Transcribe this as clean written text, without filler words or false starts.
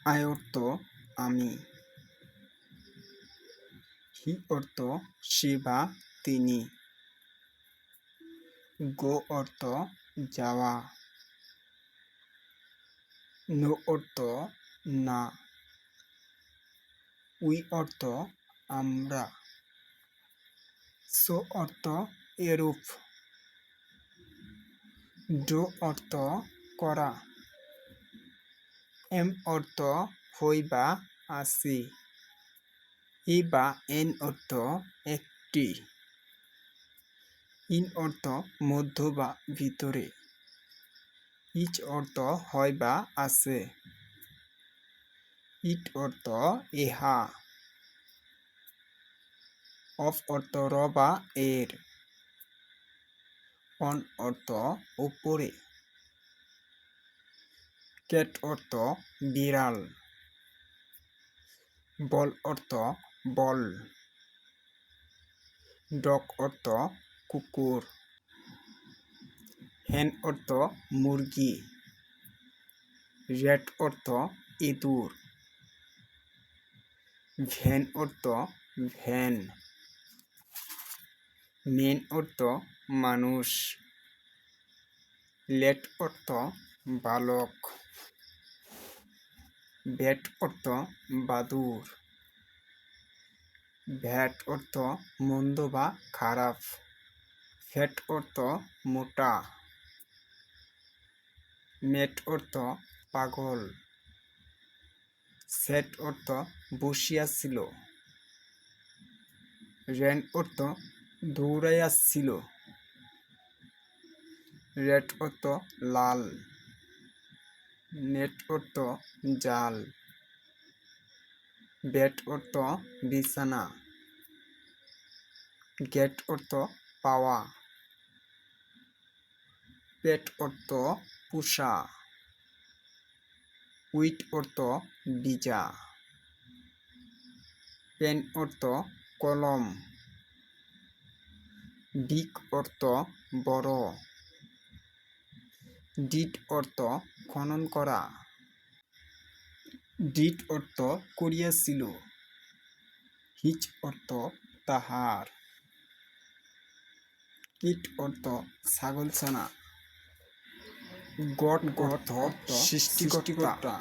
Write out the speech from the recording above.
I অর্থ আমি, হি অর্থ সে বা তিনি, গো অর্থ যাওয়া, নো অর্থ না, উই অর্থ আমরা, সো অর্থ এরূপ, ডো অর্থ করা, এম অর্থ হই বা আছি, ই বা এন অর্থ একটি, ইন অর্থ মধ্য বা ভিতরে, ইচ অর্থ হয় বা আছে, ইট অর্থ ইহা, অফ অর্থ র বা এর, অন অর্থ উপরে, ক্যাট অর্থ বিড়াল, বল অর্থ বল, ডগ অর্থ কুকুর, হেন অর্থ মুরগি, র্যাট অর্থ ইঁদুর, ভ্যান অর্থ ভ্যান, মেন অর্থ মানুষ, লেট অর্থ বালক, ব্যাট অর্থ বাদুর, ভ্যাট অর্থ মন্দ বা খারাপ, ফ্যাট অর্থ মোটা, মেট অর্থ পাগল, সেট অর্থ বসিয়াছিল, র্যান অর্থ দৌড়াইয়াছিল, রেড অর্থ লাল, নেট অর্থ জাল, বেড অর্থ বিছানা, গেট অর্থ পাওয়া, পেট অর্থ পোষা, উইট অর্থ বীজা, পেন অর্থ কলম, ডিক অর্থ বড়, ডিট অর্থ খনন করা, ডিট অর্থ করিয়াছিল, হিচ অর্থ তাহার, কিট অর্থ ছাগলছানা, গড অর্থ সৃষ্টিকর্তা।